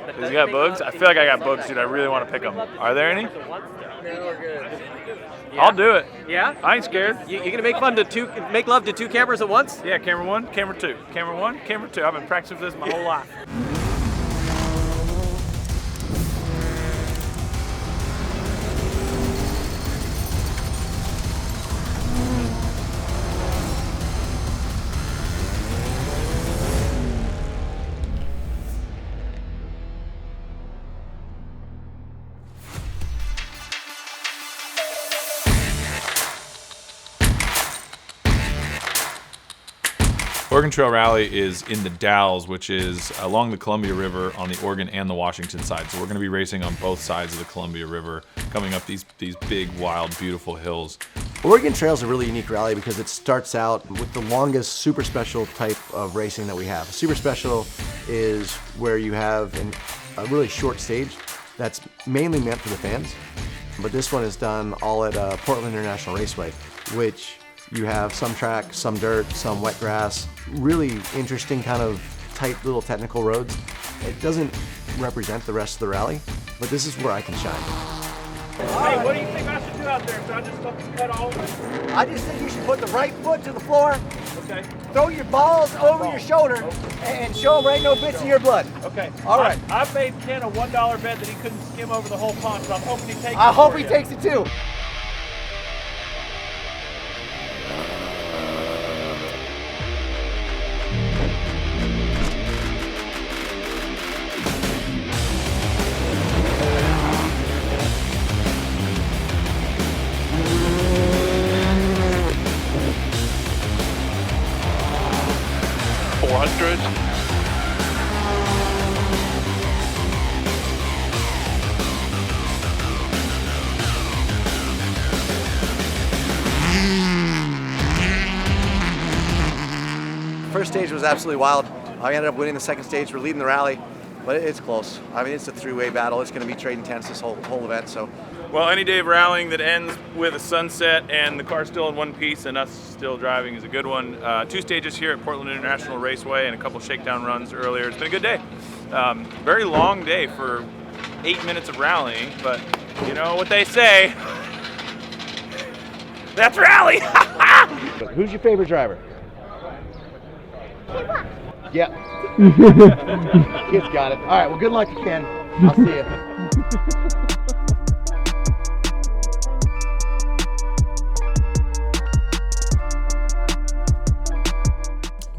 Has he got bugs? I feel like I got bugs, dude. I really want to pick them. Are there any? No, we're good. Yeah. I'll do it. Yeah? I ain't scared. You gonna make love to two cameras at once? Yeah, camera one, camera two. Camera one, camera two. I've been practicing for this my whole life. Oregon Trail Rally is in the Dalles, which is along the Columbia River on the Oregon and the Washington side. So we're going to be racing on both sides of the Columbia River, coming up these big, wild, beautiful hills. Oregon Trail is a really unique rally because it starts out with the longest super special type of racing that we have. A super special is where you have a really short stage that's mainly meant for the fans. But this one is done all at Portland International Raceway, which you have some track, some dirt, some wet grass, really interesting kind of tight little technical roads. It doesn't represent the rest of the rally, but this is where I can shine. Hey, what do you think I should do out there? Should I just fucking cut all of it? I just think you should put the right foot to the floor, Okay. throw your balls over your shoulder, and show them there ain't no bits of your blood. Okay. All right. I made Ken a $1 bet that he couldn't skim over the whole pond, so I'm hoping he takes it. I hope for he you. takes it too. First stage was absolutely wild. I ended up winning the second stage. We're leading the rally, but it's close. I mean, it's a three-way battle. It's going to be trading tense this whole event. So, Well, any day of rallying that ends with a sunset and the car still in one piece and us still driving is a good one. 2 stages here at Portland International Raceway and a couple shakedown runs earlier. It's been a good day. Very long day for 8 minutes of rallying, but you know what they say. That's rally! Who's your favorite driver? Yep. Kid's got it. All right, well, good luck to Ken. I'll see you.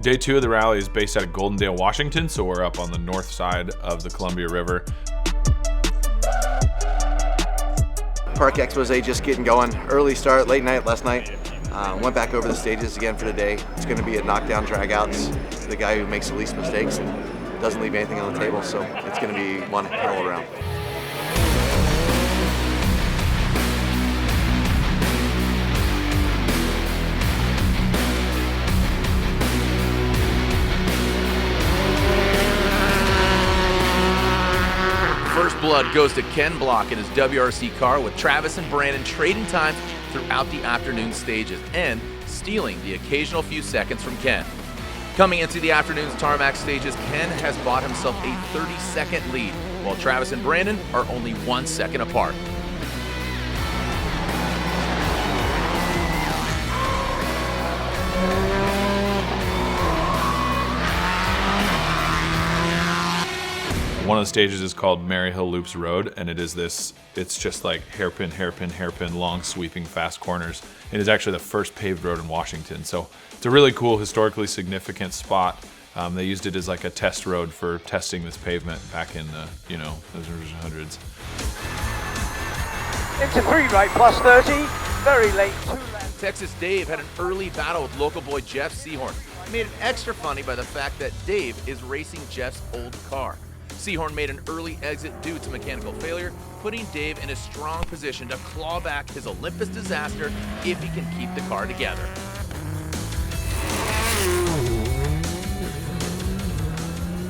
Day 2 of the rally is based out of Goldendale, Washington, so we're up on the north side of the Columbia River. Park Exposé just getting going. Early start, late night last night. Went back over the stages again for the day. It's going to be a knockdown drag-outs. The guy who makes the least mistakes and doesn't leave anything on the table, so it's going to be one hell of a round. First blood goes to Ken Block in his WRC car, with Travis and Brandon trading time throughout the afternoon stages and stealing the occasional few seconds from Ken. Coming into the afternoon's tarmac stages, Ken has bought himself a 30-second lead, while Travis and Brandon are only 1 second apart. One of the stages is called Maryhill Loops Road, and it's just like hairpin, long sweeping fast corners. It is actually the first paved road in Washington, so it's a really cool, historically significant spot. They used it as like a test road for testing this pavement back in the, those hundreds. Into 3 right, plus 30. Very late, 2 left. Texas Dave had an early battle with local boy Jeff Seahorn. Made it extra funny by the fact that Dave is racing Jeff's old car. Seahorn made an early exit due to mechanical failure, putting Dave in a strong position to claw back his Olympus disaster if he can keep the car together.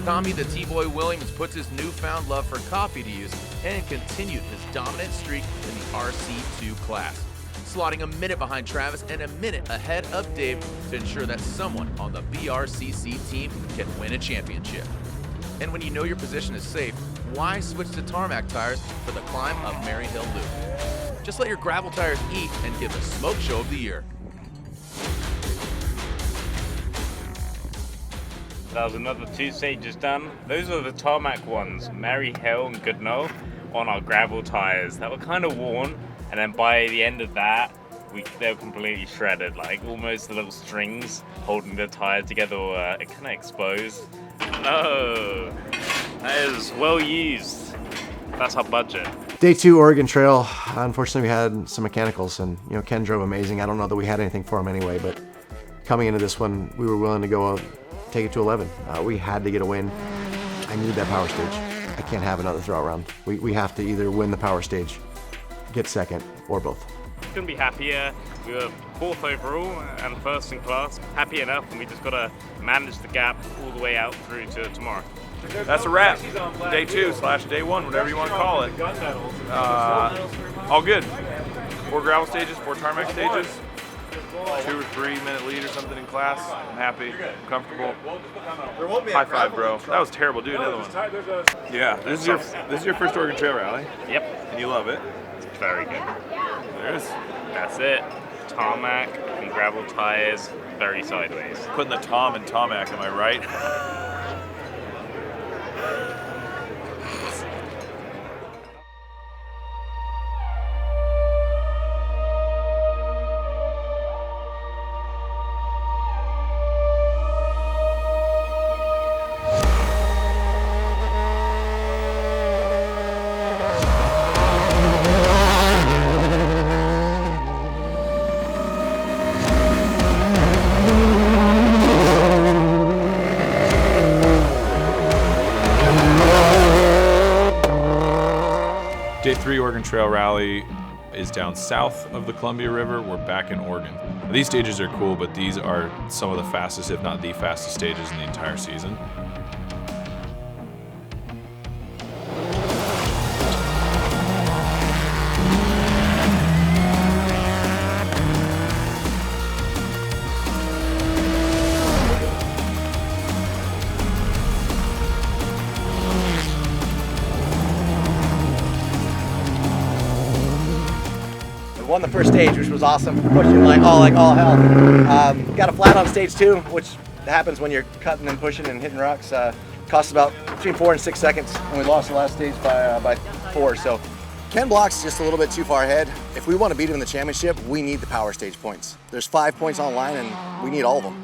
Tommy the T-Boy Williams puts his newfound love for coffee to use and continued his dominant streak in the RC2 class, slotting a minute behind Travis and a minute ahead of Dave to ensure that someone on the BRCC team can win a championship. And when you know your position is safe, why switch to tarmac tires for the climb of Mary Hill Loop? Just let your gravel tires eat and give the smoke show of the year. That was another 2 stages done. Those were the tarmac ones, Mary Hill and Goodnow, on our gravel tires that were kind of worn. And then by the end of that, they were completely shredded, like almost the little strings holding the tire together were kind of exposed. No, that is well used. That's our budget. Day 2 Oregon Trail. Unfortunately, we had some mechanicals, and Ken drove amazing. I don't know that we had anything for him anyway, but coming into this one, we were willing to go take it to 11. We had to get a win. I need that power stage. I can't have another throw round. We have to either win the power stage, get second, or both. Couldn't be happier. We were 4th overall and 1st in class. Happy enough, and we just got to manage the gap all the way out through to tomorrow. That's a wrap. Day 2 / day 1, whatever you want to call it. All good. 4 gravel stages, 4 tarmac stages. 2 or 3 minute lead or something in class. I'm happy, I'm comfortable. High five, bro. That was terrible. Do another one. Yeah, this is your first Oregon Trail rally. Yep. And you love it. It's very good. There is. That's it. Tarmac and gravel tires, very sideways. Putting the Tom in tarmac, am I right? Day 3 Oregon Trail Rally is down south of the Columbia River. We're back in Oregon. These stages are cool, but these are some of the fastest, if not the fastest stages in the entire season. Won the first stage, which was awesome. Pushing like all hell. Got a flat on stage 2, which happens when you're cutting and pushing and hitting rocks. Costs about between 4 and 6 seconds, and we lost the last stage by 4. So Ken Block's just a little bit too far ahead. If we want to beat him in the championship, we need the power stage points. There's 5 points on the line, and we need all of them.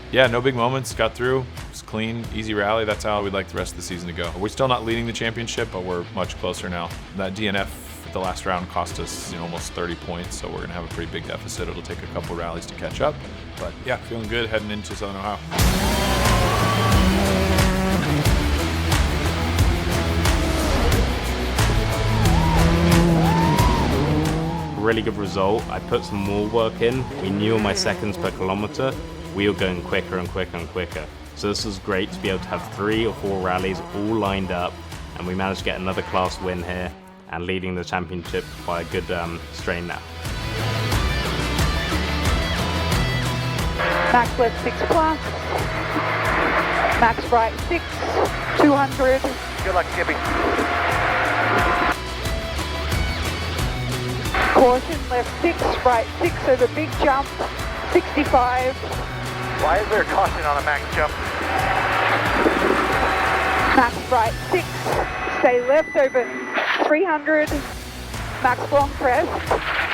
Yeah, no big moments, got through. It's clean, easy rally. That's how we'd like the rest of the season to go. We're still not leading the championship, but we're much closer now. That DNF at the last round cost us almost 30 points, so we're gonna have a pretty big deficit. It'll take a couple rallies to catch up, but yeah, feeling good heading into Southern Ohio. Really good result. I put some more work in. We knew on my seconds per kilometer, we were going quicker and quicker and quicker. So this was great to be able to have 3 or 4 rallies all lined up, and we managed to get another class win here and leading the championship by a good strain now. Max left 6 plus, max right 6, 200. Good luck, Skippy. Caution left 6, right 6 over big jump, 65. Why is there a caution on a max jump? Max right 6, stay left over 300. Max long crest,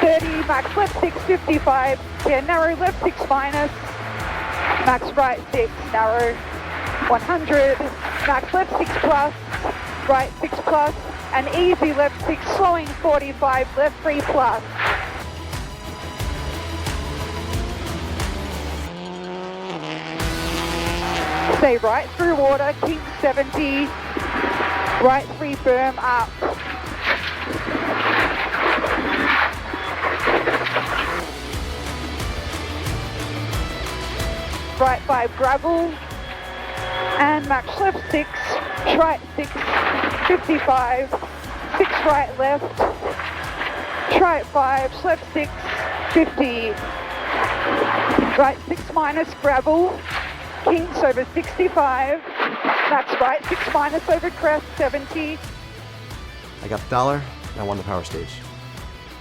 30, max left 6, 55. Yeah, narrow left 6 minus. Max right 6, narrow 100. Max left 6 plus, right 6 plus. And easy left 6, slowing 45, left 3 plus. Stay right through water, King 70, right 3 berm up. Right 5 gravel, and max left 6, right 6, 55, 6 right left, right 5, left 6, 50. Right 6 minus gravel. Kings over 65. Max right 6 minus over crest 70. I got the dollar, and I won the power stage.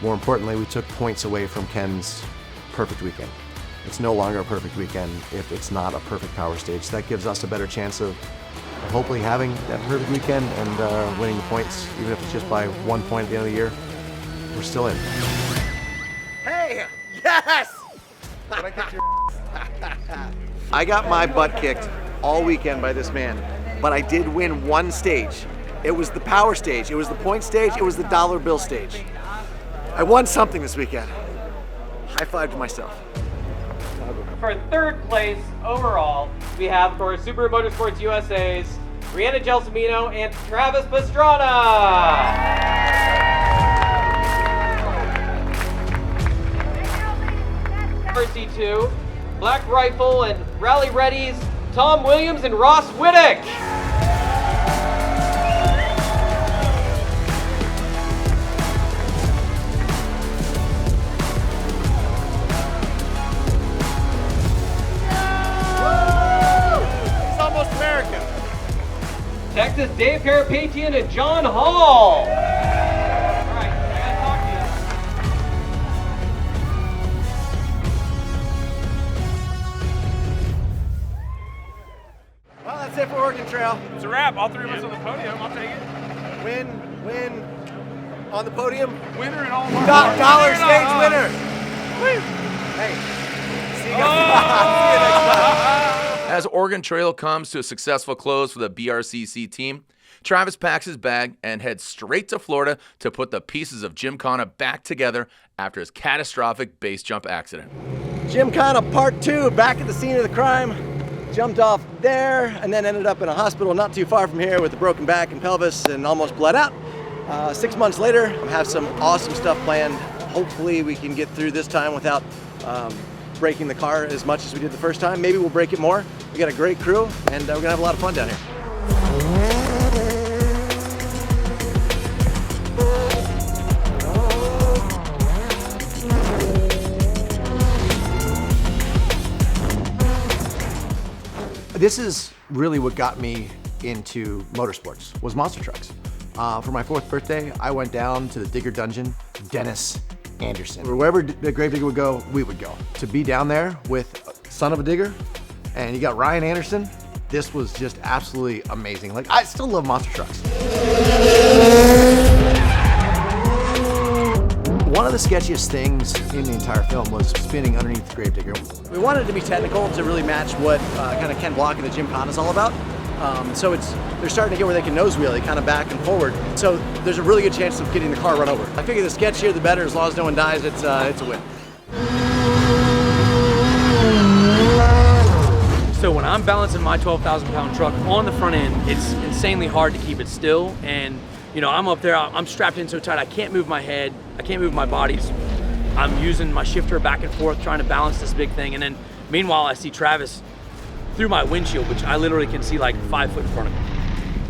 More importantly, we took points away from Ken's perfect weekend. It's no longer a perfect weekend if it's not a perfect power stage. That gives us a better chance of hopefully having that perfect weekend and winning the points, even if it's just by 1 point at the end of the year. We're still in. Hey, yes! I got my butt kicked all weekend by this man, but I did win one stage. It was the power stage, it was the point stage, it was the dollar bill stage. I won something this weekend. High five to myself. For third place overall, we have, of course, Super Motorsports USA's Rihanna Gelsomino and Travis Pastrana. RC2, Black Rifle and Rally Ready's Tom Williams and Ross Whittick. Texas, Dave Carapatian and John Hall. All right, I gotta talk to you. Well, that's it for Oregon Trail. It's a wrap. All three of us on the podium. I'll take it. Win on the podium. Winner and all. Dollar stage winner. Hey, see you guys. As Oregon Trail comes to a successful close for the BRCC team, Travis packs his bag and heads straight to Florida to put the pieces of Gymkhana back together after his catastrophic base jump accident. Gymkhana Part 2, back at the scene of the crime. Jumped off there and then ended up in a hospital not too far from here with a broken back and pelvis and almost bled out. 6 months later, I have some awesome stuff planned. Hopefully we can get through this time without breaking the car as much as we did the first time. Maybe we'll break it more. We got a great crew and we're gonna have a lot of fun down here. This is really what got me into motorsports, was monster trucks. For my 4th birthday, I went down to the Digger Dungeon, Dennis Anderson. Wherever the Gravedigger would go, we would go. To be down there with Son of a Digger, and you got Ryan Anderson, this was just absolutely amazing. Like, I still love monster trucks. One of the sketchiest things in the entire film was spinning underneath the Gravedigger. We wanted it to be technical to really match what kind of Ken Block and the Gymkhana is all about. So they're starting to get where they can nose wheel it kind of back and forward. So there's a really good chance of getting the car run over. I figure the sketchier the better, as long as no one dies, it's a win. So when I'm balancing my 12,000-pound truck on the front end, it's insanely hard to keep it still. And you know, I'm up there, I'm strapped in so tight, I can't move my head, I can't move my body. I'm using my shifter back and forth, trying to balance this big thing. And then meanwhile, I see Travis through my windshield, which I literally can see like 5 foot in front of me.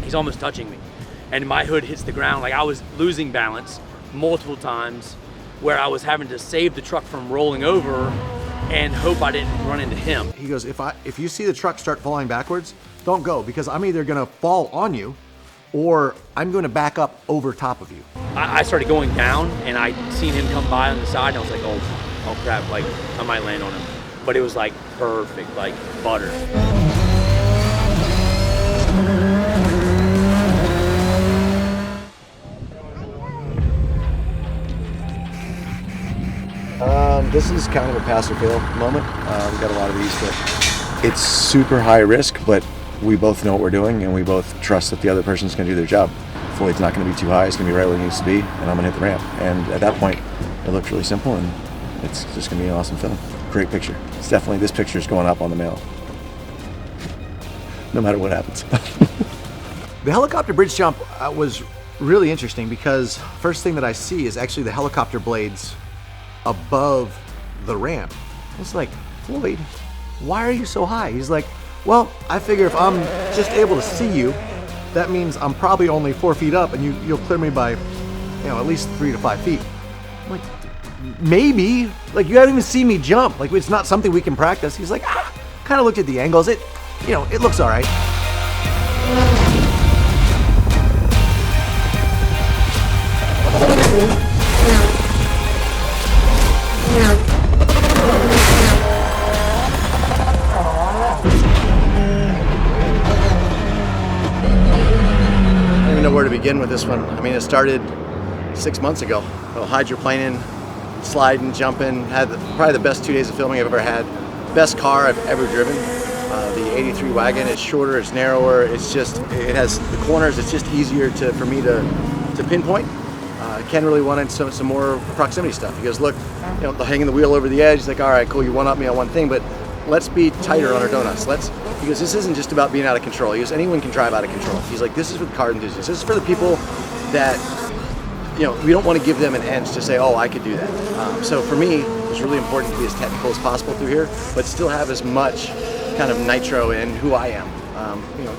He's almost touching me. And my hood hits the ground. Like, I was losing balance multiple times, where I was having to save the truck from rolling over and hope I didn't run into him. He goes, if you see the truck start falling backwards, don't go, because I'm either gonna fall on you or I'm gonna back up over top of you. I started going down and I seen him come by on the side and I was like, oh crap, like I might land on him. But it was like perfect, like butter. This is kind of a pass or fail moment. We got a lot of these, but it's super high risk, but we both know what we're doing and we both trust that the other person's gonna do their job. Hopefully it's not gonna be too high, it's gonna be right where it needs to be, and I'm gonna hit the ramp. And at that point, it looks really simple and it's just gonna be an awesome film. Great picture. It's definitely, this picture is going up on the mail, no matter what happens. The helicopter bridge jump was really interesting because first thing that I see is actually the helicopter blades above the ramp. It's like, Floyd, why are you so high? He's like, well, I figure if I'm just able to see you, that means I'm probably only 4 feet up and you'll clear me by, at least 3 to 5 feet. I'm like, maybe, like you haven't even seen me jump. Like it's not something we can practice. He's like, kind of looked at the angles. It looks all right. I don't even know where to begin with this one. I mean, it started 6 months ago. Hydroplaning, sliding, jumping. Had probably the best 2 days of filming I've ever had. Best car I've ever driven. The 83 wagon. It's shorter, it's narrower. It's just, it has the corners. It's just easier for me to pinpoint. Ken really wanted some more proximity stuff. He goes, look, hanging the wheel over the edge. He's like, all right, cool, you one-up me on one thing, but let's be tighter on our donuts. He goes, this isn't just about being out of control. He goes, anyone can drive out of control. He's like, this is for the car enthusiasts. This is for the people that, we don't want to give them an edge to say, oh, I could do that. So for me, it's really important to be as technical as possible through here, but still have as much kind of nitro in who I am,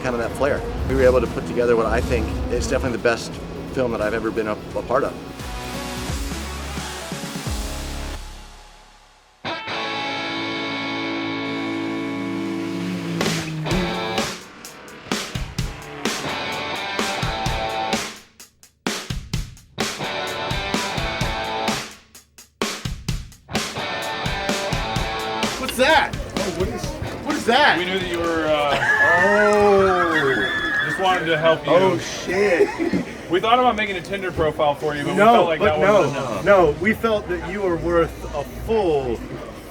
kind of that flair. We were able to put together what I think is definitely the best film that I've ever been a part of. What's that? What is that? We knew that you were. Just wanted to help you. Oh shit! We thought about making a Tinder profile for you, but we felt like that wasn't enough. No. We felt that you were worth a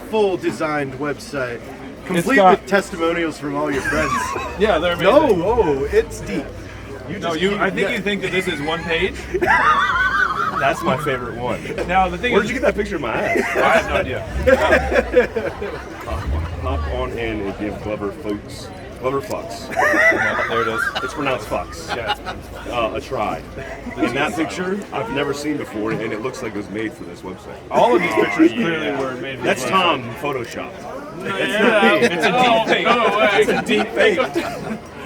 full designed website, complete with testimonials from all your friends. Yeah, they're amazing. No, it's deep. I think you think that this is one page. That's my favorite one. Now the thing Where'd is, you get that picture of my ass? I have no idea. Hop on in and give Glover fucks. There it is. It's pronounced fucks. Yeah, a try. And that picture I've never seen before, and it looks like it was made for this website. All of these pictures clearly were made for That's this Tom website. photoshopped. It's not me. It's a deep fake. No way.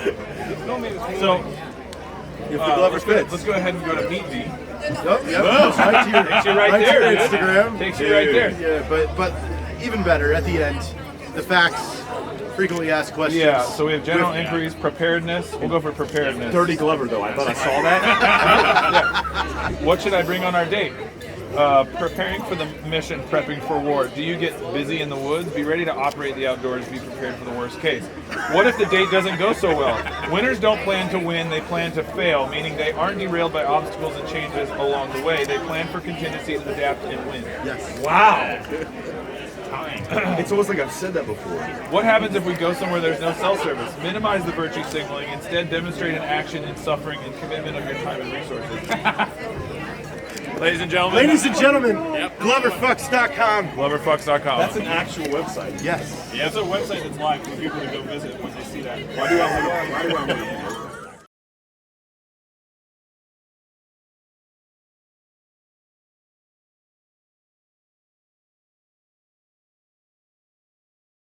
It's a deep fake. So, If the Glover fits. let's go ahead and go to Meet Me. Oh, yep. Takes you right Right to there. your Instagram. Takes you right there. Yeah, but even better at the end, the facts, frequently asked questions. Yeah, so we have general inquiries, preparedness. We'll go for preparedness. Dirty Glover, though. I thought I saw that. Yeah. What should I bring on our date? Preparing for the mission, prepping for war. Do you get busy in the woods? Be ready to operate the outdoors. Be prepared for the worst case. What if the date doesn't go so well? Winners don't plan to win, they plan to fail, meaning they aren't derailed by obstacles and changes along the way. They plan for contingencies, adapt, and win. Yes. Wow. It's almost like I've said that before. What happens if we go somewhere there's no cell service? Minimize the virtue signaling. Instead, demonstrate an action in suffering and commitment of your time and resources. Ladies and gentlemen. Gloverfucks.com. Gloverfucks.com. That's an actual website. Yes. Yeah, it's a website that's live for people to go visit when they see that. Why do I want to